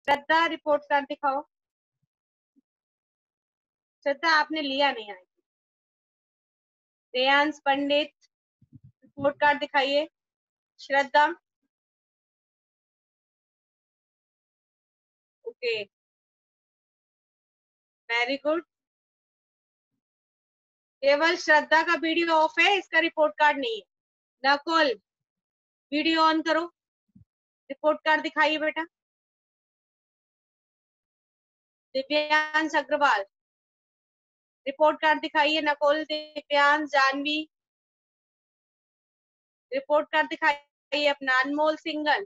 श्रद्धा report card दिखाओ। श्रद्धा आपने लिया नहीं है। रेयांश पंडित रिपोर्ट कार्ड दिखाइए। श्रद्धा ओके वेरी गुड। केवल श्रद्धा का वीडियो ऑफ है, इसका रिपोर्ट कार्ड नहीं है। नकुल वीडियो ऑन करो, रिपोर्ट कार्ड दिखाइए बेटा। दिव्यांश अग्रवाल रिपोर्ट कार्ड दिखाइए। नकुल, दिव्यांश, जानवी रिपोर्ट कार्ड दिखाइए अपना। अनमोल सिंगल,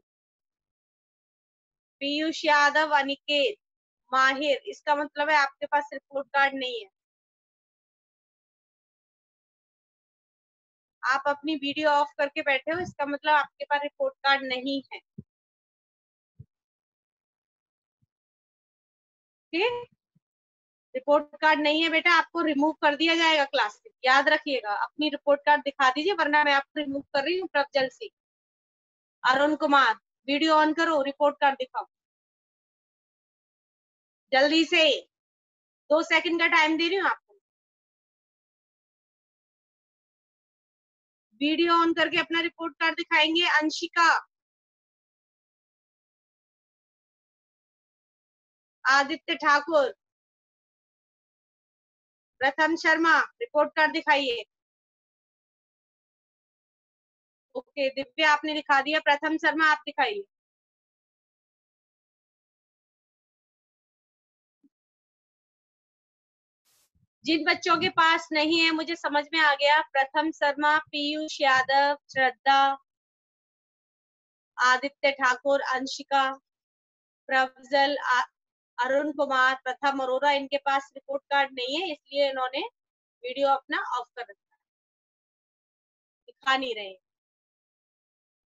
पीयूष यादव, अनिकेत, माहिर, इसका मतलब है आपके पास रिपोर्ट कार्ड नहीं है। आप अपनी वीडियो ऑफ करके बैठे हो, इसका मतलब आपके पास रिपोर्ट कार्ड नहीं है। ठीक, रिपोर्ट कार्ड नहीं है बेटा, आपको रिमूव कर दिया जाएगा क्लास से, याद रखिएगा। अपनी रिपोर्ट कार्ड दिखा दीजिए, वरना मैं आपको रिमूव कर रही हूँ प्रज्वल सिंह। अरुण कुमार वीडियो ऑन करो, रिपोर्ट कार्ड दिखाओ जल्दी से। 2 सेकंड का टाइम दे रही हूँ आपको। वीडियो ऑन करके अपना रिपोर्ट कार्ड दिखाएंगे। अंशिका, आदित्य ठाकुर, प्रथम शर्मा रिपोर्ट कार्ड दिखाइए। ओके दिव्या आपने दिखा दिया। प्रथम शर्मा आप दिखाइए। जिन बच्चों के पास नहीं है, मुझे समझ में आ गया। प्रथम शर्मा, पीयूष यादव, श्रद्धा, आदित्य ठाकुर, अंशिका, प्रज्वल, अरुण कुमार, प्रथम अरोरा, इनके पास रिपोर्ट कार्ड नहीं है, इसलिए इन्होंने वीडियो अपना ऑफ कर रखा है, दिखा नहीं रहे।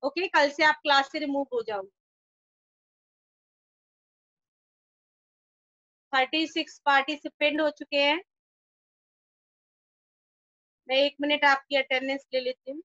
ओके, कल से आप क्लास से रिमूव हो जाओगे। 36 पार्टिसिपेंट हो चुके हैं। मैं 1 मिनट आपकी अटेंडेंस ले लेती हूँ।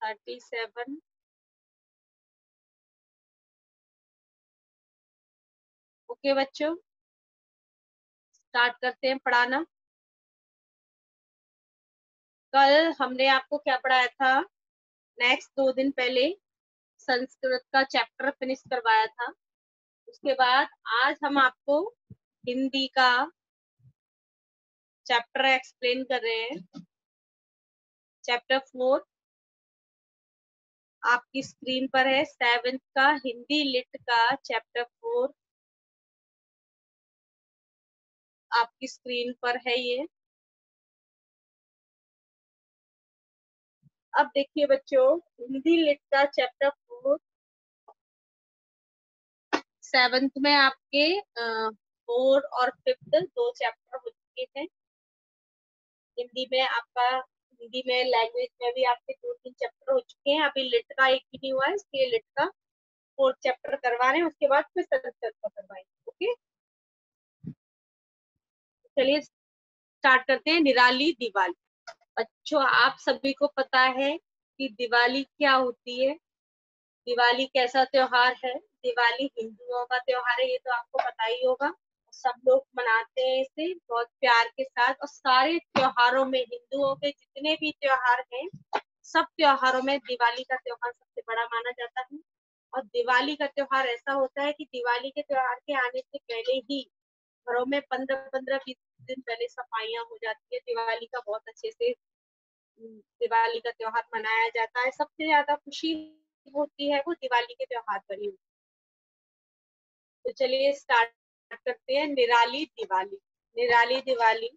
Thirty seven. ओके बच्चों, स्टार्ट करते हैं पढ़ाना। कल हमने आपको क्या पढ़ाया था? नेक्स्ट 2 दिन पहले संस्कृत का चैप्टर फिनिश करवाया था। उसके बाद आज हम आपको हिंदी का चैप्टर एक्सप्लेन कर रहे हैं। चैप्टर 4 आपकी स्क्रीन पर है। 7th का हिंदी लिट का चैप्टर 4 आपकी स्क्रीन पर है ये। अब देखिए बच्चों, हिंदी लिट का चैप्टर 4 7th में आपके 4 और 5th 2 चैप्टर हो चुके हैं। हिंदी में आपका, हिंदी में लैंग्वेज में भी आपके 2-3 चैप्टर हो चुके हैं। अभी लिट का एक भी नहीं हुआ है, इसलिए लिट का 4th चैप्टर करवा रहे हैं, उसके बाद फिर संस्कृत का करवाएंगे। ओके, चलिए स्टार्ट करते हैं। निराली दिवाली। बच्चों आप सभी को पता है कि दिवाली क्या होती है, दिवाली कैसा त्योहार है। दिवाली हिंदुओं का त्योहार है, ये तो आपको पता ही होगा। सब लोग मनाते हैं इसे बहुत प्यार के साथ। और सारे त्योहारों में, हिंदुओं के जितने भी त्योहार हैं, सब त्योहारों में दिवाली का त्योहार सबसे बड़ा माना जाता है। और दिवाली का त्योहार ऐसा होता है कि दिवाली के त्योहार के आने से पहले ही घरों में 15-15-20 दिन पहले सफाइयां हो जाती है। दिवाली का बहुत अच्छे से दिवाली का त्योहार मनाया जाता है। सबसे ज्यादा खुशी होती है वो दिवाली के त्योहार पर ही। तो चलिए स्टार्ट करते हैं। निराली दिवाली। निराली दिवाली।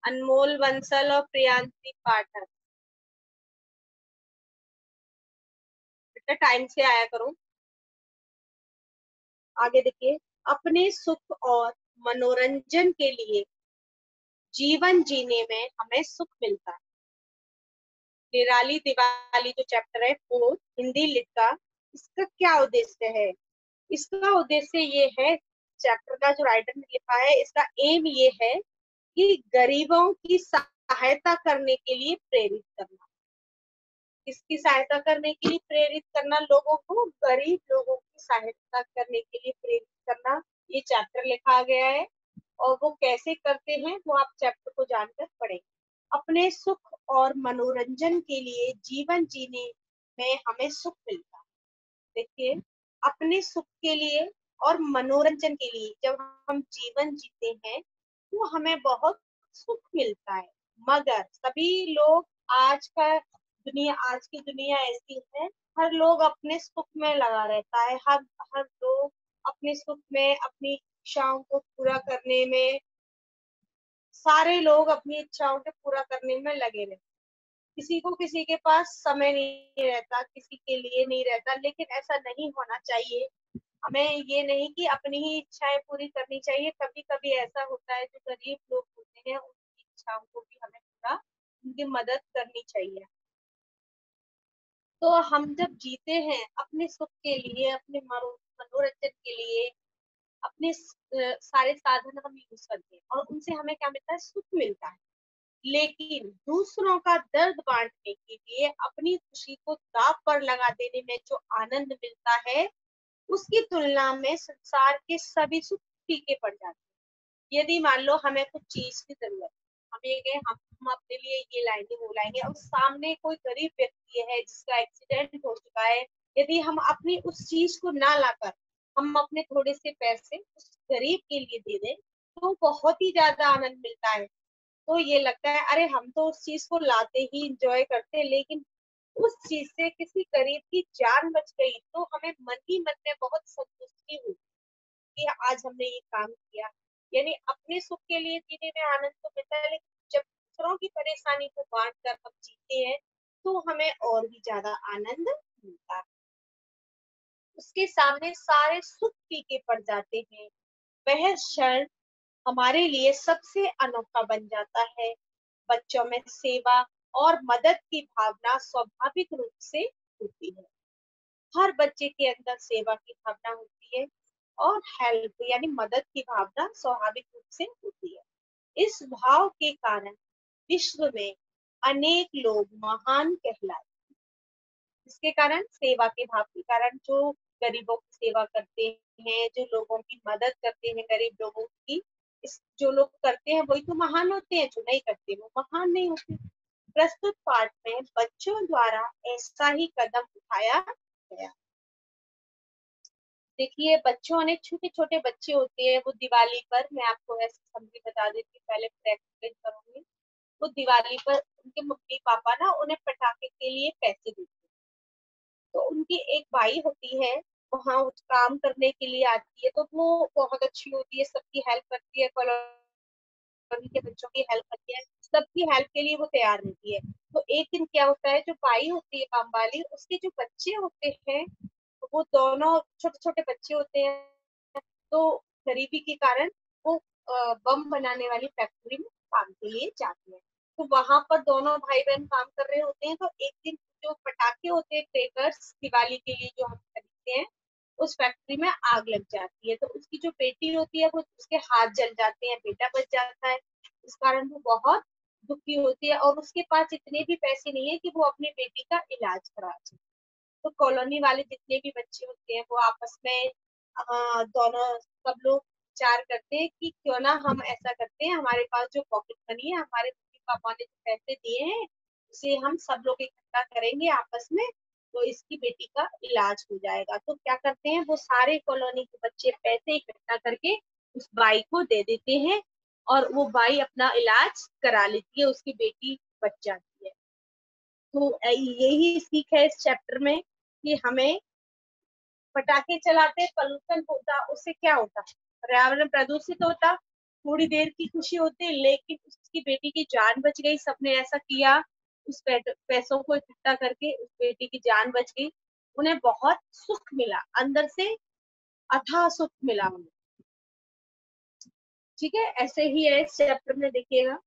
अनमोल बंसल और प्रियांशी पाठक, बेटा टाइम से आया करो। आगे देखिए। अपने सुख और मनोरंजन के लिए जीवन जीने में हमें सुख मिलता है। निराली दिवाली जो चैप्टर है फोर्थ हिंदी लिट का, इसका क्या उद्देश्य है? इसका उद्देश्य ये है, चैप्टर का जो राइटर ने लिखा है, इसका एम ये है कि गरीबों की सहायता करने के लिए प्रेरित करना। इसकी सहायता करने के लिए प्रेरित करना, लोगों को, गरीब लोगों की सहायता करने के लिए प्रेरित करना, ये चैप्टर लिखा गया है। और वो कैसे करते हैं वो आप चैप्टर को जानकर पढ़ेंगे। अपने सुख और मनोरंजन के लिए जीवन जीने में हमें सुख मिलता है। देखिए, अपने सुख के लिए और मनोरंजन के लिए जब हम जीवन जीते हैं तो हमें बहुत सुख मिलता है। मगर सभी लोग, आज की दुनिया ऐसी है, हर लोग अपने सुख में लगा रहता है। हर हर लोग अपने सुख में, अपनी इच्छाओं को पूरा करने में, सारे लोग अपनी इच्छाओं को पूरा करने में लगे रहते। किसी को किसी के पास समय नहीं रहता, किसी के लिए नहीं रहता, लेकिन ऐसा नहीं होना चाहिए। हमें ये नहीं कि अपनी ही इच्छाएं पूरी करनी चाहिए। कभी कभी ऐसा होता है, जो गरीब लोग होते हैं उनकी इच्छाओं को भी हमें पूरा, उनकी मदद करनी चाहिए। तो हम जब जीते हैं अपने सुख के लिए, अपने मनोरंजन के लिए, अपने सारे साधन हम यूज करते हैं और उनसे हमें क्या मिलता है? सुख मिलता है। लेकिन दूसरों का दर्द बांटने के लिए अपनी खुशी को दांव पर लगा देने में जो आनंद मिलता है, उसकी तुलना में संसार के सभी सुख फीके पड़ जाते हैं। यदि मान लो हमें कुछ चीज की जरूरत है, हम ये कहें हम अपने लिए ये लाएंगे वो लाएंगे, और सामने कोई गरीब व्यक्ति है जिसका एक्सीडेंट हो चुका है, यदि हम अपनी उस चीज को ना लाकर हम अपने थोड़े से पैसे उस गरीब के लिए दे दें, तो बहुत ही ज्यादा आनंद मिलता है। तो ये लगता है अरे हम तो उस चीज को लाते ही इंजॉय करते, लेकिन उस चीज से किसी गरीब की जान बच गई तो हमें मन ही मन में बहुत संतुष्टि हुई कि आज हमने ये काम किया। यानी अपने सुख के लिए जीने में आनंद तो मिलता है, लेकिन जब दूसरों की परेशानी को बांट कर हम जीते हैं तो हमें और भी ज्यादा आनंद मिलता है। उसके सामने सारे सुख फीके पड़ जाते हैं। वह क्षण हमारे लिए सबसे अनोखा बन जाता है। बच्चों में सेवा और मदद की भावना स्वाभाविक रूप से होती है। हर बच्चे के अंदर सेवा की भावना होती है और हेल्प यानी मदद की भावना स्वाभाविक रूप से होती है। इस भाव के कारण विश्व में अनेक लोग महान कहलाए। इसके कारण, सेवा के भाव के कारण, जो गरीबों की सेवा करते हैं, जो लोगों की मदद करते हैं, गरीब लोगों की, जो लोग करते हैं वही तो महान होते हैं, जो नहीं करते वो महान नहीं होते। प्रस्तुत पाठ में बच्चों द्वारा ऐसा ही कदम उठाया गया। देखिए, बच्चों, अनेक छोटे छोटे बच्चे होते हैं, वो दिवाली पर, मैं आपको ऐसे समझी बता देती हूँ, पहले एक्सप्लेन करूंगी। वो दिवाली पर उनके मम्मी पापा ना उन्हें पटाखे के लिए पैसे देते हैं। तो उनकी एक भाई होती है, वहाँ काम करने के लिए आती है, तो वो बहुत अच्छी होती है, सबकी हेल्प करती है, कॉलोनी के बच्चों की हेल्प करती है, सबकी हेल्प के लिए वो तैयार रहती है। तो एक दिन क्या होता है, जो भाई होती है काम वाली, उसके जो बच्चे होते हैं वो दोनों छोटे छोटे बच्चे होते हैं, तो गरीबी के कारण वो बम बनाने वाली फैक्ट्री में काम के लिए जाते हैं। तो वहां पर दोनों भाई बहन काम कर रहे होते हैं, तो एक दिन जो पटाखे होते हैं, क्रेकर्स, दिवाली के लिए जो हम खरीदते हैं, उस फैक्ट्री में आग लग जाती है। तो उसकी जो बेटी होती है वो, उसके हाथ जल जाते हैं, बेटा बच जाता है। इस कारण वो बहुत दुखी होती है और उसके पास इतने भी पैसे नहीं है कि वो अपनी बेटी का इलाज करा सके। तो कॉलोनी वाले जितने भी बच्चे होते हैं वो आपस में दोनों सब लोग विचार करते हैं कि क्यों ना हम ऐसा करते हैं, हमारे पास जो पॉकेट मनी है, हमारे मम्मी पापा ने जो पैसे दिए हैं, उसे हम सब लोग इकट्ठा करेंगे आपस में, तो इसकी बेटी का इलाज हो जाएगा। तो क्या करते हैं, वो सारे कॉलोनी के बच्चे पैसे इकट्ठा करके उस बाई को दे देते हैं और वो बाई अपना इलाज करा लेती है, उसकी बेटी बच जाती है। तो यही सीख है इस चैप्टर में कि हमें, पटाखे चलाते पॉल्यूशन होता, उससे क्या होता, पर्यावरण प्रदूषित होता, थोड़ी देर की खुशी होती, लेकिन उसकी बेटी की जान बच गई। सबने ऐसा किया, उस पैसों को इकट्ठा करके उस बेटी की जान बच गई, उन्हें बहुत सुख मिला, अंदर से अथाह सुख मिला उन्हें। ठीक है, ऐसे ही है इस चैप्टर में, देखिएगा।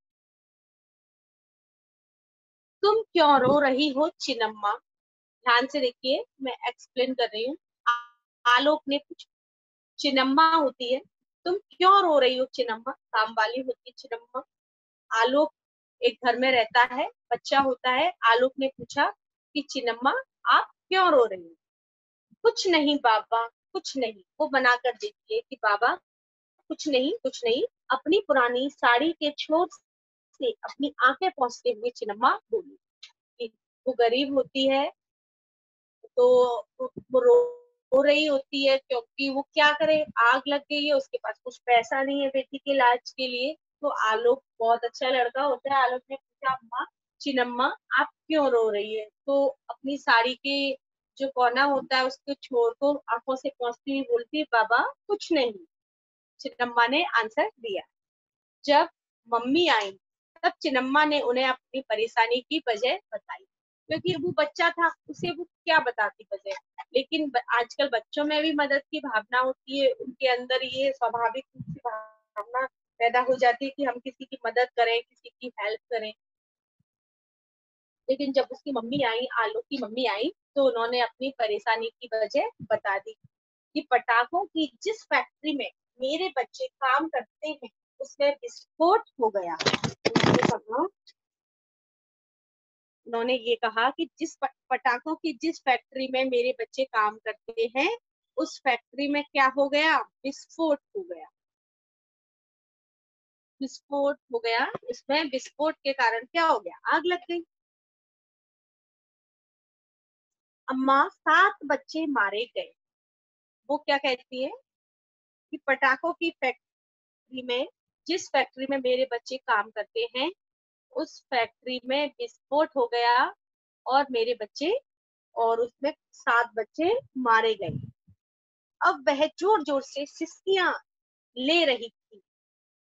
तुम क्यों रो रही हो चिनम्मा? ध्यान से देखिए, मैं एक्सप्लेन कर रही हूँ। आलोक ने पूछा, चिनम्मा होती है, तुम क्यों रो रही हो चिनम्मा? काम वाली होती है चिनम्मा। आलोक एक घर में रहता है, बच्चा होता है। आलोक ने पूछा कि चिनम्मा, आप क्यों रो रही हो? कुछ नहीं बाबा, कुछ नहीं। वो बना कर देती है कि बाबा कुछ नहीं, कुछ नहीं। अपनी पुरानी साड़ी के छोर से अपनी आंखें पोंछते हुए चिनम्मा बोली कि वो गरीब होती है, तो वो रो रही होती है क्योंकि वो क्या करे, आग लग गई है, उसके पास कुछ पैसा नहीं है बेटी के इलाज के लिए। तो आलोक बहुत अच्छा लड़का होता है। आलोक ने पूछा, अम्मा चिनम्मा, आप क्यों रो रही है? तो अपनी साड़ी के जो कोना होता है उसके छोर को आंखों से पोंछती हुई बोलती है, बाबा कुछ नहीं। चिनम्मा ने आंसर दिया। जब मम्मी आई तब चिनम्मा ने उन्हें अपनी परेशानी की वजह बताई, क्योंकि वो बच्चा था, उसे वो क्या बताती वजह। लेकिन आजकल बच्चों में भी मदद की भावना होती है, उनके अंदर ये स्वाभाविक रूप से भावना पैदा हो जाती है कि हम किसी की मदद करें, किसी की हेल्प करें। लेकिन जब उसकी मम्मी आई, आलोक की मम्मी आई, तो उन्होंने अपनी परेशानी की वजह बता दी कि पटाखों की जिस फैक्ट्री में मेरे बच्चे काम करते हैं उसमें विस्फोट हो गया। उन्होंने ये कहा कि जिस पटाखों की जिस फैक्ट्री में मेरे बच्चे काम करते हैं उस फैक्ट्री में क्या हो गया, विस्फोट हो गया। विस्फोट हो गया, इसमें विस्फोट के कारण क्या हो गया, आग लग गई। अम्मा 7 बच्चे मारे गए। वो क्या कहती है कि पटाखों की फैक्ट्री में, जिस फैक्ट्री में मेरे बच्चे काम करते हैं उस फैक्ट्री में विस्फोट हो गया और मेरे बच्चे, और उसमें 7 बच्चे मारे गए। अब वह जोर जोर से सिसकियां ले रही थी।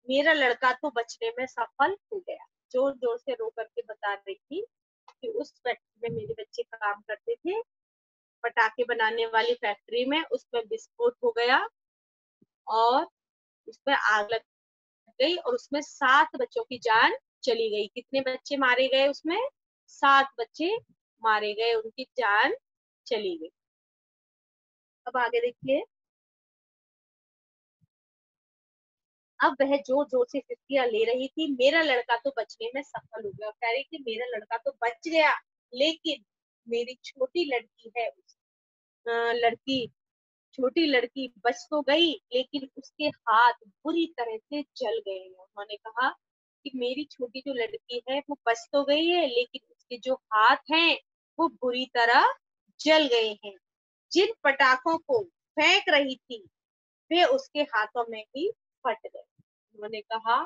मेरा लड़का तो बचने में सफल हो गया। जोर जोर से रो करके बता रही थी कि उस फैक्ट्री में मेरे बच्चे काम करते थे, पटाखे बनाने वाली फैक्ट्री में, उसमें विस्फोट हो गया और उसमें आग लग गई और उसमें 7 बच्चों की जान चली गई। कितने बच्चे मारे गए उसमें? 7 बच्चे मारे गए, उनकी जान चली गई। अब आगे देखिए। अब वह जोर जोर से सिसकियां ले रही थी। मेरा लड़का तो बचने में सफल हो गया, कह रही थी मेरा लड़का तो बच गया, लेकिन मेरी छोटी लड़की है, लड़की, छोटी लड़की बच तो गई लेकिन उसके हाथ बुरी तरह से जल गए हैं। उन्होंने कहा कि मेरी छोटी जो लड़की है वो बच तो गई है लेकिन उसके जो हाथ हैं वो बुरी तरह जल गए हैं। जिन पटाखों को फेंक रही थी वे उसके हाथों में ही फट गए। उन्होंने कहा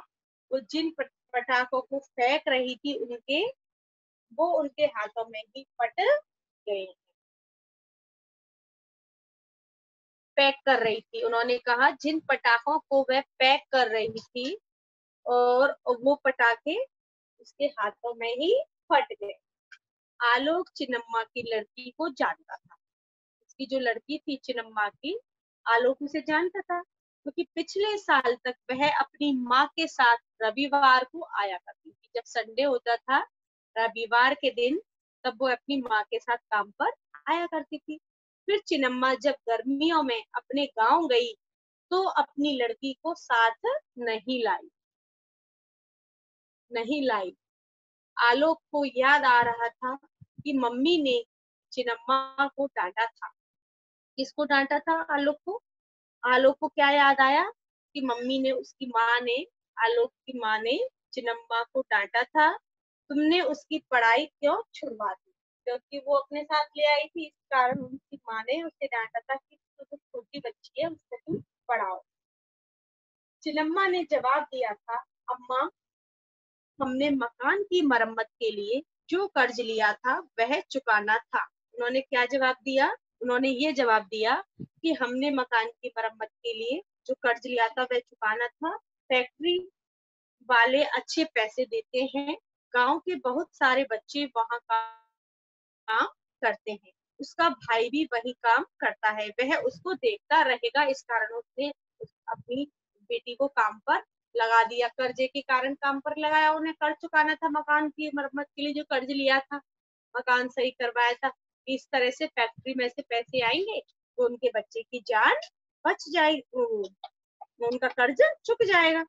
वो जिन पटाखों को फेंक रही थी उनके, वो उनके हाथों में ही फट गए। पैक कर रही थी, उन्होंने कहा जिन पटाखों को वह पैक कर रही थी और वो पटाखे उसके हाथों में ही फट गए। आलोक चिन्नम्मा की लड़की को जानता था। उसकी जो लड़की थी चिन्नम्मा की, आलोक उसे जानता था क्योंकि पिछले साल तक वह अपनी माँ के साथ रविवार को आया करती थी। जब संडे होता था रविवार के दिन, तब वो अपनी माँ के साथ काम पर आया करती थी। फिर चिन्नम्मा जब गर्मियों में अपने गांव गई तो अपनी लड़की को साथ नहीं लाई, नहीं लाई। आलोक को याद आ रहा था कि मम्मी ने चिन्नम्मा को डांटा था। किसको डांटा था? आलोक को। आलोक को क्या याद आया कि मम्मी ने, उसकी माँ ने, आलोक की माँ ने चिन्नम्मा को डांटा था, तुमने उसकी पढ़ाई क्यों छुड़वा दी? क्योंकि वो अपने साथ ले आई थी, इस कारण उनकी माँ ने उसे डांटा था कि तो छोटी बच्ची है, उसको तुम पढ़ाओ। चिन्नम्मा ने जवाब दिया था, अम्मा हमने मकान की मरम्मत के लिए जो कर्ज लिया था वह चुकाना था। उन्होंने क्या जवाब दिया? उन्होंने ये जवाब दिया कि हमने मकान की मरम्मत के लिए जो कर्ज लिया था वह चुकाना था। फैक्ट्री वाले अच्छे पैसे देते हैं, गांव के बहुत सारे बच्चे वहां काम करते हैं, उसका भाई भी वही काम करता है, वह उसको देखता रहेगा, इस कारण उसने अपनी बेटी को काम पर लगा दिया, कर्जे के कारण काम पर लगाया, उन्हें कर्ज चुकाना था, मकान की मरम्मत के लिए जो कर्ज लिया था, मकान सही करवाया था। इस तरह से फैक्ट्री में से पैसे आएंगे तो उनके बच्चे की जान बच जाएगी, उनका कर्ज चुक जाएगा।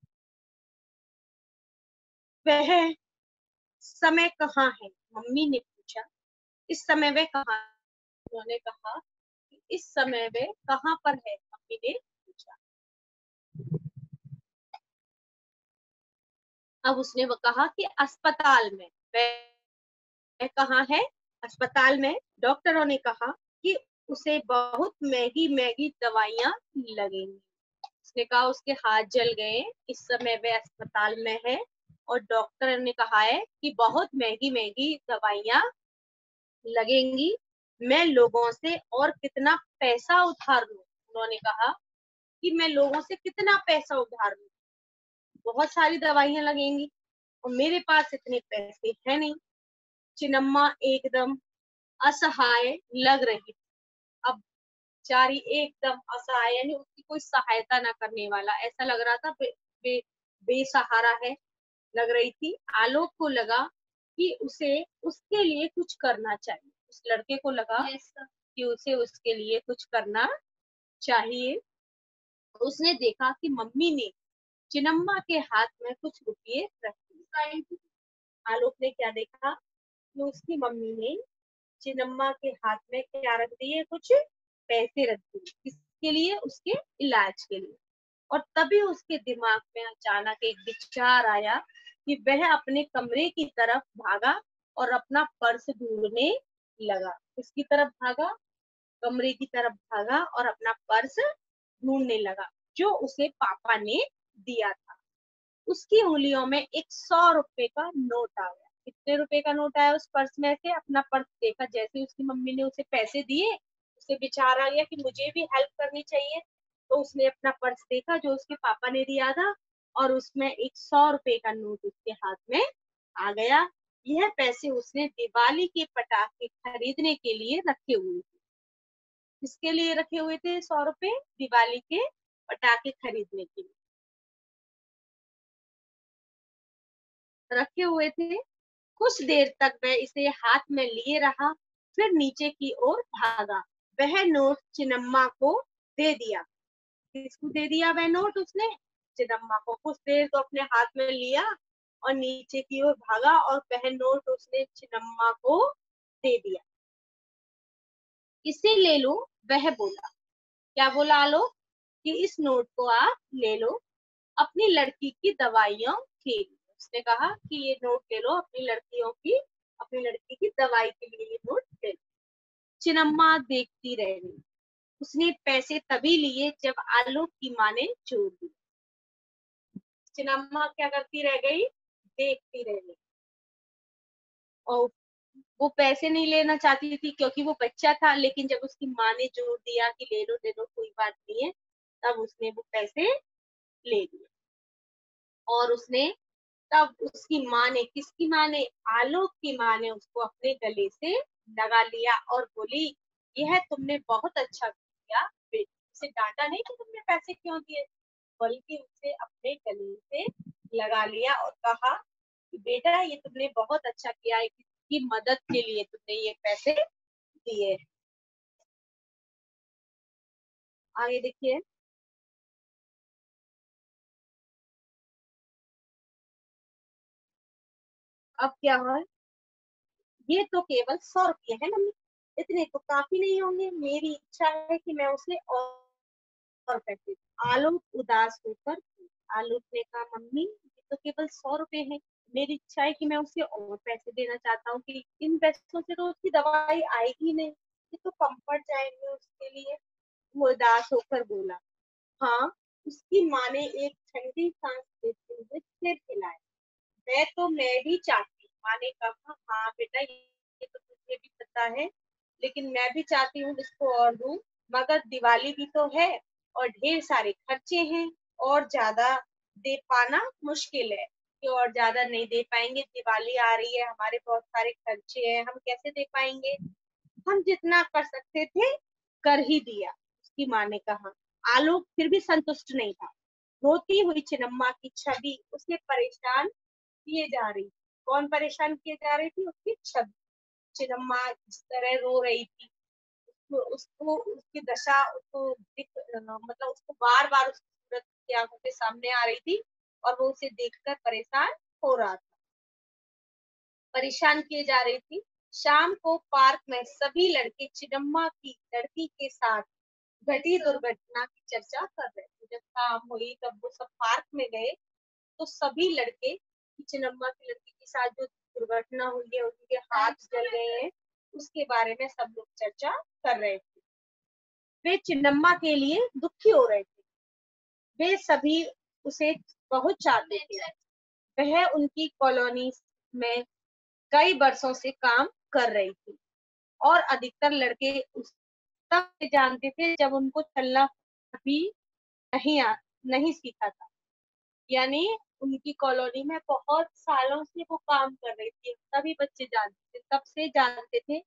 वह समय कहाँ है, मम्मी ने पूछा। इस समय वे कहाँ, उन्होंने कहा कि इस समय वे कहाँ पर है, मम्मी ने पूछा। अब उसने वो कहा कि अस्पताल में। वह कहाँ है, अस्पताल में। डॉक्टरों ने कहा कि उसे बहुत महंगी महंगी दवाइयां लगेंगी। उसने कहा उसके हाथ जल गए, इस समय वह अस्पताल में है और डॉक्टर ने कहा है कि बहुत महंगी महंगी दवाइयां लगेंगी, मैं लोगों से और कितना पैसा उधार लूं। उन्होंने कहा कि मैं लोगों से कितना पैसा उधार लूं, बहुत सारी दवाइयां लगेंगी और मेरे पास इतने पैसे है नहीं। चिन्नम्मा एकदम असहाय लग रही थी। अब बेचारी एकदम असहाय, यानी उसकी कोई सहायता ना करने वाला ऐसा लग रहा था, बेसहारा है लग रही थी। आलोक को लगा कि उसे उसके लिए कुछ करना चाहिए। उस लड़के को लगा कि उसे उसके लिए कुछ करना चाहिए। उसने देखा कि मम्मी ने चिन्नम्मा के हाथ में कुछ रुपये रख दिए। आलोक ने क्या देखा कि उसकी मम्मी ने चिन्नम्मा के हाथ में क्या रख दिए, कुछ पैसे रख दिए, किसके लिए, उसके इलाज के लिए। और तभी उसके दिमाग में अचानक एक विचार आया कि वह अपने कमरे की तरफ भागा और अपना पर्स ढूंढने लगा। किसकी तरफ भागा, कमरे की तरफ भागा और अपना पर्स ढूंढने लगा जो उसे पापा ने दिया था। उसकी उंगलियों में एक 100 रुपए का नोट आ गया। कितने रुपए का नोट आया उस पर्स में से, अपना पर्स देखा, जैसे उसकी मम्मी ने उसे पैसे दिए उसे विचार आ गया कि मुझे भी हेल्प करनी चाहिए। तो उसने अपना पर्स देखा जो उसके पापा ने दिया था और उसमें एक 100 रुपए का नोट उसके हाथ में आ गया। यह पैसे उसने दिवाली के पटाखे खरीदने के लिए रखे हुए थे। किसके लिए रखे हुए थे 100 रुपए, दिवाली के पटाखे खरीदने के लिए रखे हुए थे। कुछ देर तक वह इसे हाथ में लिए रहा, फिर नीचे की ओर भागा। वह नोट चिन्नम्मा को दे दिया। किसको दे दिया वह नोट उसने, चिन्नम्मा को। कुछ देर तो अपने हाथ में लिया और नीचे की ओर भागा और वह नोट उसने चिन्नम्मा को दे दिया। इसे ले लो, वह बोला। क्या बोला आलोक, कि इस नोट को आप ले लो अपनी लड़की की दवाइयों के लिए। उसने कहा कि ये नोट ले लो अपनी लड़कियों की, अपनी लड़की की दवाई के लिए ये नोट ले लो। चिन्नम्मा देखती रह गई। उसने पैसे तभी लिए जब आलोक की माँ ने जोड़ दी। चिन्नम्मा क्या करती रह गई, देखती रह गई। और वो पैसे नहीं लेना चाहती थी क्योंकि वो बच्चा था, लेकिन जब उसकी माँ ने जोर दिया कि ले लो कोई बात नहीं है, तब उसने वो पैसे ले लिए। और उसने तब उसकी माँ ने, किसकी माँ ने, आलोक की माँ ने उसको अपने गले से लगा लिया और बोली, यह तुमने बहुत अच्छा किया बेटी। उसे डांटा नहीं कि तुमने पैसे क्यों दिए, बल्कि उसे अपने गले से लगा लिया और कहा कि बेटा ये तुमने बहुत अच्छा किया है, किसी मदद के लिए तुमने ये पैसे दिए। आगे देखिए। अब क्या हुआ, ये तो केवल 100 रुपये है मम्मी, इतने तो काफी नहीं होंगे, मेरी इच्छा है कि मैं उसे और पैसे। आलोक उदास होकर, आलोक ने कहा मम्मी ये तो केवल 100 रुपए है, मेरी इच्छा है कि मैं उसे और पैसे देना चाहता हूँ कि इन पैसों से तो उसकी दवाई आएगी नहीं, ये तो कम पड़ जाएंगे उसके लिए। वो उदास होकर बोला। हाँ, उसकी माँ ने एक ठंडी सांस लेते हुए सिर हिलाया। मैं भी चाहती हूँ, माँ ने कहा। हाँ बेटा ये तो तुझे भी पता है, लेकिन मैं भी चाहती हूँ इसको और दूं, मगर दिवाली भी तो है और ढेर सारे खर्चे हैं और ज्यादा दे पाना मुश्किल है, कि और ज्यादा नहीं दे पाएंगे, दिवाली आ रही है, हमारे बहुत सारे खर्चे हैं, हम कैसे दे पाएंगे। हम जितना कर सकते थे कर ही दिया, उसकी माँ ने कहा। आलोक फिर भी संतुष्ट नहीं था। रोती हुई चिन्नम्मा की छवि उसे परेशान किए जा रही। कौन परेशान किए जा रही थी? उसकी छवि। चिन्नम्मा जिस तरह रो रही थी, उसको उसकी दशा उसको मतलब उसको बार बार उसकी सूरत की आंखों के सामने आ रही थी और वो उसे देखकर परेशान हो रहा था, परेशान किए जा रही थी। शाम को पार्क में सभी लड़के चिन्नम्मा की लड़की के साथ घटी दुर्घटना की चर्चा कर रहे थे। जब शाम हुई तब वो सब पार्क में गए तो सभी लड़के चिन्नम्मा की लड़की के साथ जो दुर्घटना हुई है, उनके हाथ जल गए हैं, उसके बारे में सब लोग चर्चा कर रहे थे। वे चिन्नम्मा के लिए दुखी हो रहे थे। वे सभी उसे बहुत चाहते थे। वह उनकी कॉलोनी में कई वर्षों से काम कर रही थी और अधिकतर लड़के उस तब से जानते थे जब उनको चलना भी नहीं नहीं सीखा था। यानी उनकी कॉलोनी में बहुत सालों से वो काम कर रही थी, तभी बच्चे जानते थे, तब से जानते थे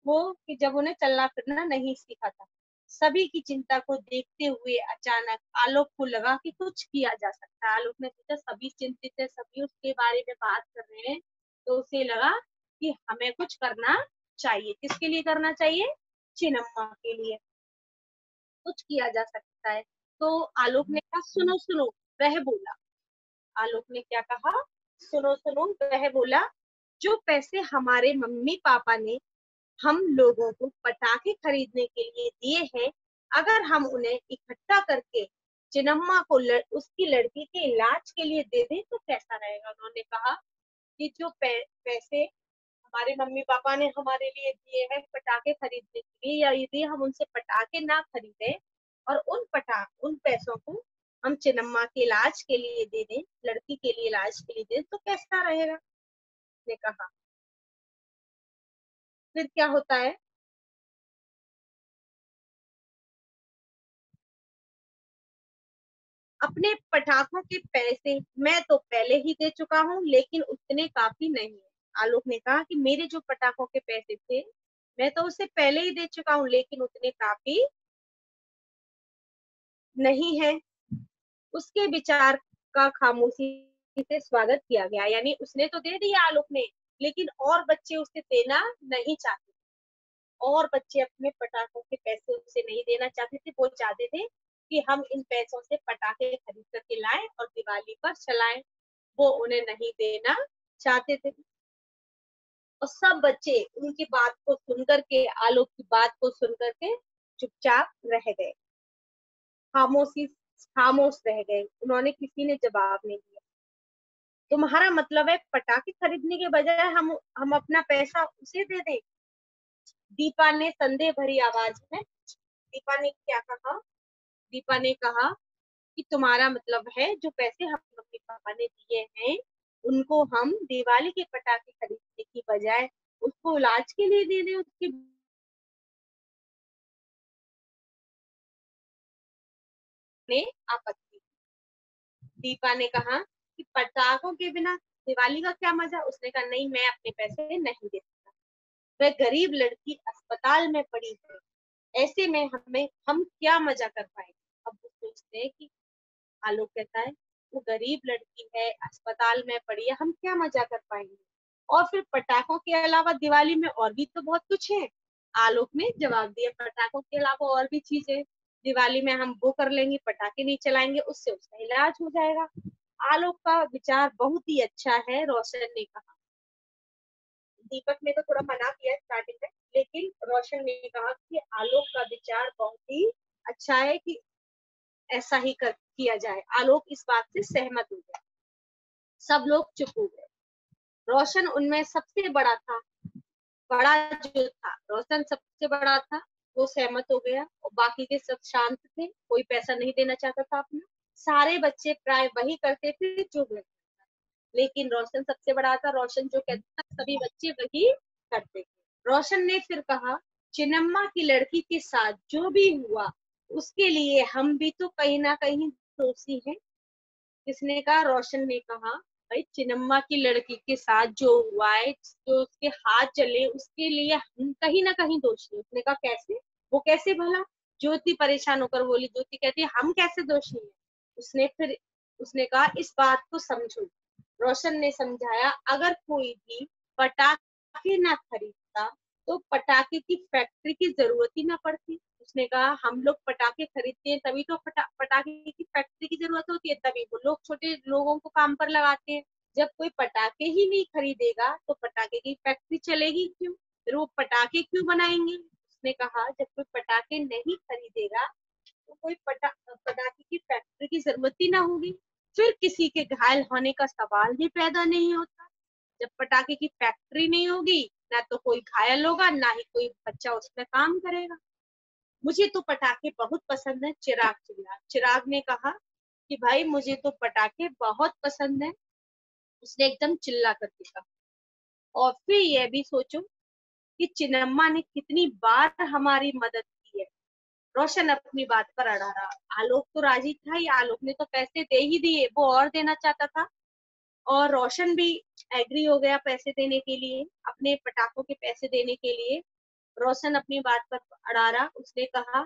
वो कि जब उन्हें चलना फिरना नहीं सीखा था। सभी की चिंता को देखते हुए अचानक आलोक को लगा कि कुछ किया जा सकता है। आलोक ने सोचा सभी चिंतित है, सभी उसके बारे में बात कर रहे हैं, तो उसे लगा कि हमें कुछ करना चाहिए। किसके लिए करना चाहिए? चिन्नम्मा के लिए कुछ किया जा सकता है। तो आलोक ने कहा सुनो सुनो, वह बोला। आलोक ने क्या कहा? सुनो सुनो, वह बोला, जो पैसे हमारे मम्मी पापा ने हम लोगों को पटाखे खरीदने के लिए दिए हैं, अगर हम उन्हें इकट्ठा करके चिन्नम्मा को उसकी लड़की के इलाज के लिए दे दें तो कैसा रहेगा। उन्होंने कहा कि जो पैसे हमारे मम्मी पापा ने हमारे लिए दिए हैं पटाखे खरीदने के लिए, या यदि हम उनसे पटाखे ना खरीदे और उन पैसों को हम चिन्नम्मा के इलाज के लिए दे दें, लड़की के लिए इलाज के लिए दे, तो कैसा रहेगा। ने कहा। फिर क्या होता है? अपने पटाखों के पैसे मैं तो पहले ही दे चुका हूँ, लेकिन उतने काफी नहीं है। आलोक ने कहा कि मेरे जो पटाखों के पैसे थे मैं तो उसे पहले ही दे चुका हूँ, लेकिन उतने काफी नहीं है। उसके विचार का खामोशी से स्वागत किया गया। यानी उसने तो दे दिया आलोक ने, लेकिन और बच्चे उसे देना नहीं चाहते। और बच्चे अपने पटाखों के पैसे उसे नहीं देना चाहते थे। वो चाहते थे कि हम इन पैसों से पटाखे खरीद करके लाएं और दिवाली पर चलाएं। वो उन्हें नहीं देना चाहते थे। और सब बच्चे उनकी बात को सुन करके, आलोक की बात को सुन करके चुपचाप रह गए, खामोशी खामोश रह गए। उन्होंने किसी ने जवाब नहीं दिया। तुम्हारा मतलब है पटाखे खरीदने के बजाय हम अपना पैसा उसे दे दें? दीपा ने संदेह भरी आवाज में दीपा ने क्या कहा? दीपा ने कहा कि तुम्हारा मतलब है जो पैसे हम मम्मी पापा ने दिए हैं उनको हम दिवाली के पटाखे खरीदने की बजाय उसको इलाज के लिए दे दें। उसके ने आपत्ति। दीपा ने कहा कि पटाखों के बिना दिवाली का क्या मजा। उसने कहा नहीं, मैं अपने पैसे नहीं दे सकता। वह गरीब लड़की अस्पताल में पड़ी है, ऐसे में हम क्या मजा कर पाएंगे। अब वो सोचते हैं कि आलोक कहता है वो गरीब लड़की है, अस्पताल में पड़ी है, हम क्या मजा कर पाएंगे। और फिर पटाखों के अलावा दिवाली में और भी तो बहुत कुछ है। आलोक ने जवाब दिया पटाखों के अलावा और भी चीजें दिवाली में हम वो कर लेंगे, पटाखे नहीं चलाएंगे, उससे उसका इलाज हो जाएगा। आलोक का विचार बहुत ही अच्छा है, रोशन ने कहा। दीपक ने तो थोड़ा मना किया स्टार्टिंग में, लेकिन रोशन ने कहा कि आलोक का विचार बहुत ही अच्छा है कि ऐसा ही किया जाए। आलोक इस बात से सहमत हो गया। सब लोग चुप हो गए। रोशन उनमें सबसे बड़ा था। बड़ा जो था, रोशन सबसे बड़ा था। वो सहमत हो गया और बाकी के सब शांत थे, कोई पैसा नहीं देना चाहता था अपना। सारे बच्चे प्राय वही करते थे जो वो, लेकिन रोशन सबसे बड़ा था। रोशन जो कहता था सभी बच्चे वही करते थे। रोशन ने फिर कहा चिन्नम्मा की लड़की के साथ जो भी हुआ उसके लिए हम भी तो कहीं ना कहीं दोषी हैं। किसने कहा? रोशन ने कहा भाई चिन्नम्मा की लड़की के साथ जो हुआ है, जो उसके हाथ जले, उसके लिए हम कहीं ना कहीं दोषी हैं। उसने कहा कैसे? वो कैसे भला? ज्योति परेशान होकर बोली। ज्योति कहती है हम कैसे दोषी हैं? उसने कहा इस बात को समझो। रोशन ने समझाया, अगर कोई भी पटाखे ना खरीदता तो पटाखे की फैक्ट्री की जरूरत ही ना पड़ती। उसने कहा हम लोग पटाखे खरीदते हैं तभी तो पटाखे की फैक्ट्री की जरूरत होती है, तभी वो लोग छोटे लोगों को काम पर लगाते हैं। जब कोई पटाखे ही नहीं खरीदेगा तो पटाखे की फैक्ट्री चलेगी क्यों, फिर वो पटाखे क्यों बनाएंगे। उसने कहा जब कोई पटाखे नहीं खरीदेगा तो कोई पटाखे की फैक्ट्री की जरूरत ही ना होगी, फिर किसी के घायल होने का सवाल भी पैदा नहीं होता। जब पटाखे की फैक्ट्री नहीं होगी ना तो कोई घायल होगा ना ही कोई बच्चा उसमें काम करेगा। मुझे तो पटाखे बहुत पसंद है, चिराग चिल्ला। चिराग ने कहा कि भाई मुझे तो पटाखे बहुत पसंद है, उसने एकदम चिल्ला करके कहा। और फिर यह भी सोचो कि चिन्नम्मा ने कितनी बार हमारी मदद की है। रोशन अपनी बात पर अड़ा रहा। आलोक तो राजी था ही, आलोक ने तो पैसे दे ही दिए, वो और देना चाहता था। और रोशन भी एग्री हो गया पैसे देने के लिए, अपने पटाखों के पैसे देने के लिए। रोशन अपनी बात पर अड़ा रहा। उसने कहा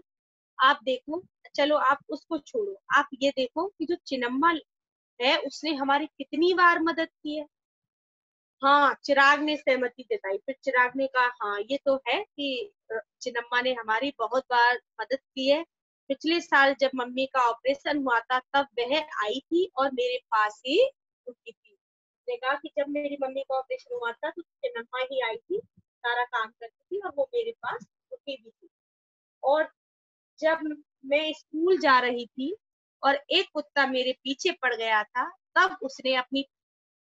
आप देखो, चलो आप उसको छोड़ो, आप ये देखो कि जो चिन्नम्मा है उसने हमारी कितनी बार मदद की है। हाँ, चिराग ने सहमति जताई। फिर चिराग ने कहा हाँ ये तो है कि चिन्नम्मा ने हमारी बहुत बार मदद की है। पिछले साल जब मम्मी का ऑपरेशन हुआ था तब वह आई थी और मेरे पास ही रुकी थी। उसने कहा कि जब मेरी मम्मी का ऑपरेशन हुआ था तो चिन्नम्मा ही आई थी, सारा काम करती थी और वो मेरे पास रुकी भी थी। और जब मैं स्कूल जा रही थी और एक कुत्ता मेरे पीछे पड़ गया था तब उसने अपनी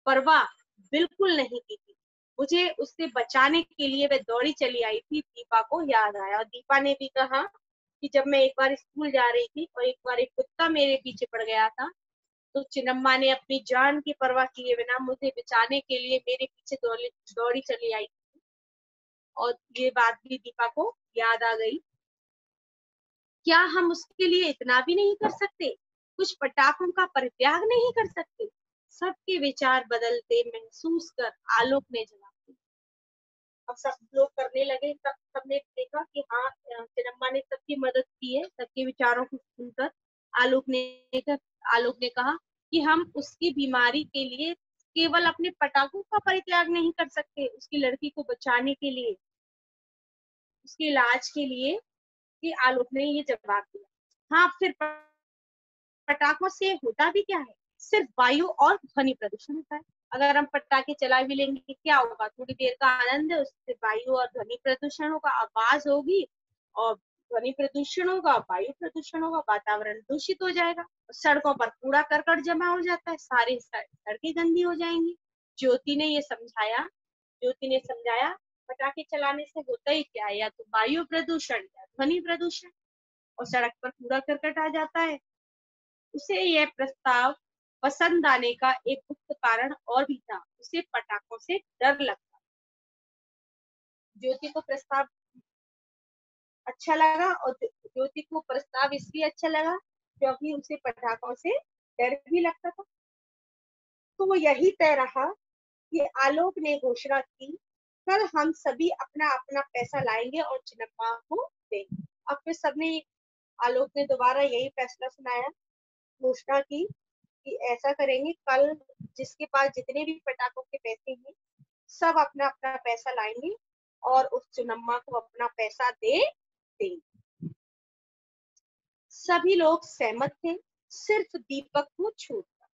परवाह बिल्कुल नहीं की थी। मुझे उससे बचाने के लिए वह दौड़ी चली आई थी। दीपा को याद आया और दीपा ने भी कहा कि जब मैं एक बार स्कूल जा रही थी और एक बार एक कुत्ता मेरे पीछे पड़ गया था तो चिन्नम्मा ने अपनी जान की परवाह किए बिना मुझे बचाने के लिए मेरे पीछे दौड़ी चली आई। और ये बात भी दीपा को याद आ गई। क्या हम उसके लिए इतना भी नहीं कर सकते, कुछ पटाखों का परित्याग नहीं कर सकते। सबके विचार बदलते महसूस कर आलोक ने जवाब दिया। अब सब लोग करने लगे, तब सबने देखा कि हाँ चिन्नम्मा ने सबकी मदद की है। सबके विचारों को सुनकर आलोक ने कहा कि हम उसकी बीमारी के लिए केवल अपने पटाखों का परित्याग नहीं कर सकते, उसकी लड़की को बचाने के लिए, उसके इलाज के लिए। कि आलोक ने ये जवाब दिया। हाँ, फिर पटाखों से होता भी क्या है, सिर्फ वायु और ध्वनि प्रदूषण होता है। अगर हम पटाखे चला भी लेंगे क्या होगा, थोड़ी देर का आनंद है, उससे वायु और ध्वनि प्रदूषण होगा, आवाज होगी और ध्वनि प्रदूषण होगा, वायु प्रदूषण होगा, वातावरण दूषित हो जाएगा। सड़कों पर कूड़ा करकट जमा हो जाता है, सारी सड़कें गंदी हो जाएंगी। ज्योति ने ये समझाया ज्योति ने समझाया पटाखे चलाने से होता ही क्या है, या तो वायु प्रदूषण या ध्वनि प्रदूषण, और सड़क पर कूड़ा करकट आ जाता है। उसे यह प्रस्ताव पसंद आने का एक गुप्त कारण और भी था, उसे पटाखों से डर लगता। ज्योति को प्रस्ताव अच्छा लगा, और ज्योति को प्रस्ताव इसलिए अच्छा लगा क्योंकि उसे पटाखों से डर भी लगता था। तो वो यही तय रहा कि आलोक ने घोषणा की, कल हम सभी अपना अपना पैसा लाएंगे और चिन्नप्पा को देंगे। अब फिर सबने, आलोक ने दोबारा यही फैसला सुनाया, घोषणा की कि ऐसा करेंगे, कल जिसके पास जितने भी पटाखों के पैसे हैं सब अपना अपना पैसा लाएंगे और उस चिन्नम्मा को अपना पैसा दे देंगे। सभी लोग सहमत थे, सिर्फ दीपक को छोड़कर।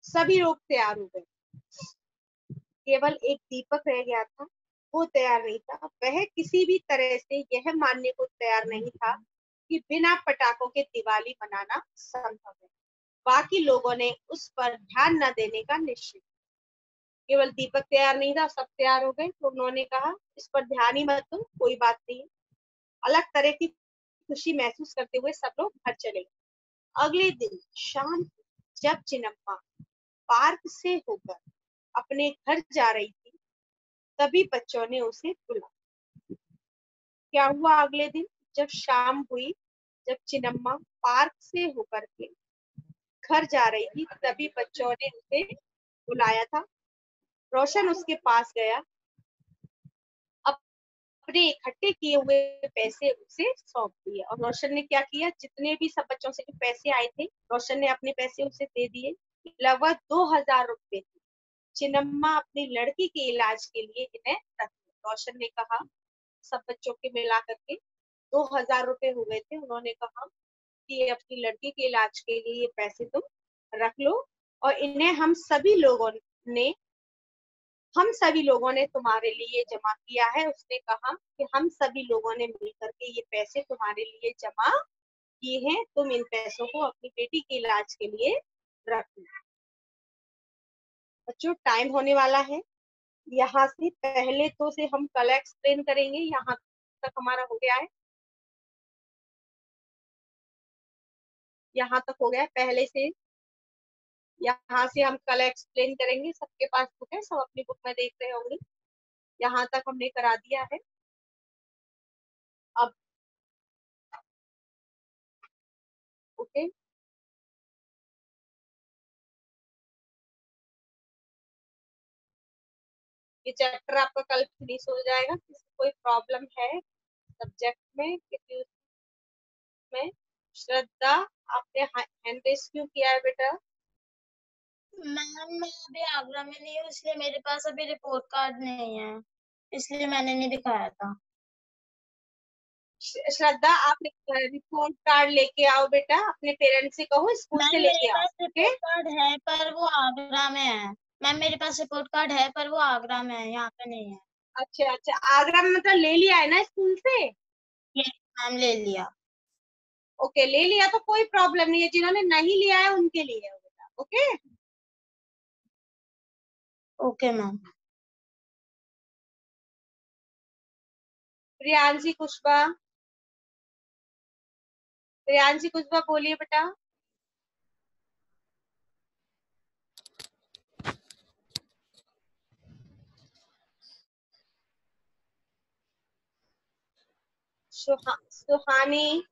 सभी लोग तैयार हो गए, केवल एक दीपक रह गया था। वो तैयार नहीं था, वह किसी भी तरह से यह मानने को तैयार नहीं था कि बिना पटाखों के दिवाली मनाना संभव है। बाकी लोगों ने उस पर ध्यान न देने का निश्चय। केवल दीपक तैयार नहीं था, सब तैयार हो गए, तो उन्होंने कहा इस पर ध्यान ही मत दो, कोई बात नहीं। अलग तरह की खुशी महसूस करते हुए सब लोग घर चले गए। अगले दिन शाम जब चिन्नप्पा पार्क से होकर अपने घर जा रही थी तभी बच्चों ने उसे बुला। क्या हुआ अगले दिन जब शाम हुई, जब चिन्नम्मा पार्क से होकर के घर जा रही थी तभी बच्चों ने उसे बुलाया था। रोशन उसके पास गया, अपने इकट्ठे किए हुए पैसे उसे सौंप दिए। और रोशन ने क्या किया, जितने भी सब बच्चों से जो पैसे आए थे रोशन ने अपने पैसे उसे दे दिए। लगभग 2000 रुपए थे। चिन्नम्मा अपनी लड़की के इलाज के लिए इन्हें रख दिया। रोशन ने कहा, सब बच्चों के मिला करके 2000 रुपए हो गए थे। उन्होंने कहा कि अपनी लड़की के इलाज के लिए ये पैसे तुम रख लो, और इन्हें हम सभी लोगों ने तुम्हारे लिए जमा किया है। उसने कहा कि हम सभी लोगों ने मिलकर के ये पैसे तुम्हारे लिए जमा किए हैं, तुम इन पैसों को अपनी बेटी के इलाज के लिए रख लो। बच्चों टाइम होने वाला है, यहाँ से पहले तो से हम कल एक्सप्लेन करेंगे। यहाँ तक हमारा हो गया है, यहाँ तक हो गया है पहले से। यहाँ से हम कल एक्सप्लेन करेंगे। सबके पास बुक है, सब अपनी बुक में देख रहे होंगे। यहाँ तक हमने करा दिया है। अब ओके, ये चैप्टर आपका कल फिनिश हो जाएगा। किसी कोई प्रॉब्लम है सब्जेक्ट में, किसी में? श्रद्धा, आपने हैंड रेस क्यों किया है बेटा? मैम मैं अभी आगरा में नहीं हूँ, इसलिए मेरे पास अभी रिपोर्ट कार्ड नहीं है, इसलिए मैंने नहीं दिखाया था। श्रद्धा, आप रिपोर्ट कार्ड लेके आओ बेटा, अपने पेरेंट्स से कहो स्कूल से मैम मेरे लेके आओ। पास ओके, रिपोर्ट कार्ड है पर वो आगरा में है। मैम मेरे पास रिपोर्ट कार्ड है पर वो आगरा में है, यहाँ पे नहीं है। अच्छा अच्छा, आगरा में मतलब ले लिया है ना स्कूल से? ये मैम ले लिया। ओके, ले लिया तो कोई प्रॉब्लम नहीं है। जिन्होंने नहीं लिया है उनके लिए है बेटा। Okay okay ma'am. Priyanshi Kushwaha, Priyanshi Kushwaha बोलिए बेटा। सुहानी,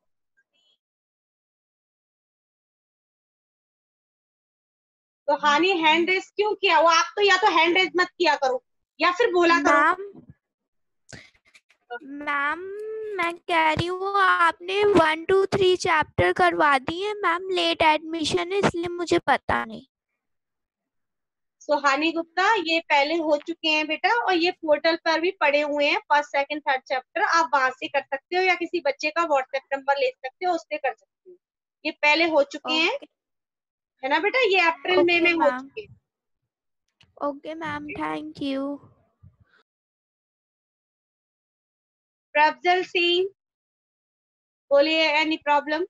सुहानी हैंड रेस क्यों किया? वो आप तो या तो हैंड रेस मत किया करो या फिर बोला करो। मैम मैं कह रही हूँ आपने 1 2 3 चैप्टर करवा दिए मैम, लेट एडमिशन है इसलिए मुझे पता नहीं। सुहानी गुप्ता, ये पहले हो चुके हैं बेटा, और ये पोर्टल पर भी पड़े हुए हैं। फर्स्ट सेकंड थर्ड चैप्टर आप वहां से कर सकते हो, या किसी बच्चे का व्हाट्सएप नंबर ले सकते हो, उससे कर सकते हो। ये पहले हो चुके हैं, है ना बेटा? ये अप्रैल मई में हो चुके हैं। Okay ma'am, thank you. Prabhjal Singh, बोलिए, any problem?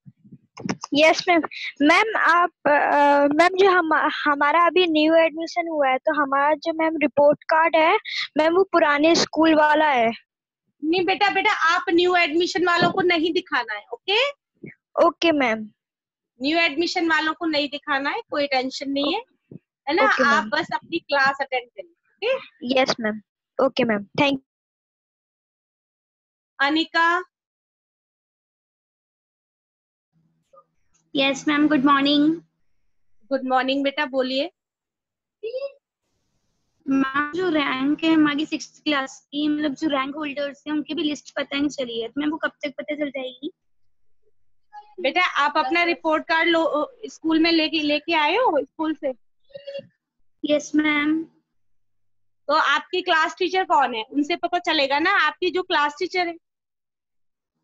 Yes ma'am. Ma'am आप मैम जो हमारा अभी न्यू एडमिशन हुआ है, तो हमारा जो मैम रिपोर्ट कार्ड है मैम वो पुराने स्कूल वाला है। नहीं बेटा, बेटा आप न्यू एडमिशन वालों को नहीं दिखाना है। Okay okay ma'am. New admission वालों को नहीं दिखाना है, कोई टेंशन नहीं है ना? ओके आप मैम। बस अपनी क्लास अटेंड करिए। Okay yes ma'am. Okay ma'am, thank. Anika, yes ma'am, good morning. Good morning बेटा, बोलिए। मैम जो रैंक है हमारी 6th क्लास की, मतलब जो रैंक होल्डर्स हैं उनकी भी लिस्ट पता नहीं चली है, तो मैम वो कब तक पता चल जाएगी? बेटा आप अपना रिपोर्ट कार्ड स्कूल में लेके आए हो स्कूल से? Yes ma'am. तो आपकी क्लास टीचर कौन है, उनसे पता चलेगा ना आपकी जो क्लास टीचर है।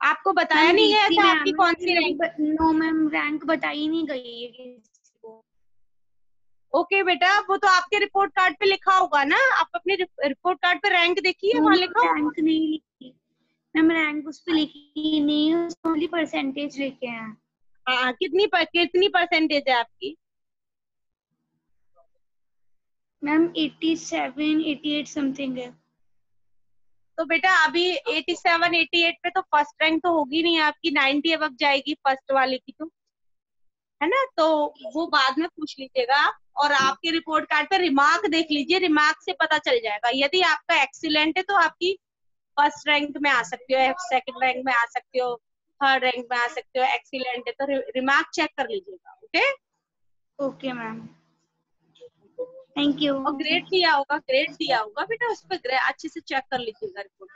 आपको बताया नहीं गया था आपकी कौन सी रैंक? नो मैम, रैंक बताई नहीं गई है किसी को। ओके बेटा, वो तो आपके रिपोर्ट कार्ड पे लिखा होगा ना। आप अपने रिपोर्ट कार्ड पे रैंक देखिए, वहाँ लिखा होगा। रैंक नहीं लिखी मैम, रैंक उस पे लिखी नहीं है, ओनली परसेंटेज लिखे हैं। हाँ, कितनी परसेंटेज है आपकी? मैम 87 88 समथिंग है। तो बेटा अभी 87 88 पे तो फर्स्ट रैंक तो होगी नहीं आपकी, 90 अब जाएगी फर्स्ट वाले की तो, है ना? तो वो बाद में पूछ लीजिएगा आप। और आपके रिपोर्ट कार्ड पे रिमार्क देख लीजिए, रिमार्क से पता चल जाएगा। यदि आपका एक्सीलेंट है तो आपकी फर्स्ट रैंक में आ सकते हो, सेकंड रैंक में आ सकते हो, थर्ड रैंक में आ सकते हो। एक्सीलेंट है तो रिमार्क चेक कर लीजिएगा। Okay okay ma'am, thank you. और ग्रेड दिया होगा बेटा, उस पर अच्छे से चेक कर लीजिएगा रिपोर्ट।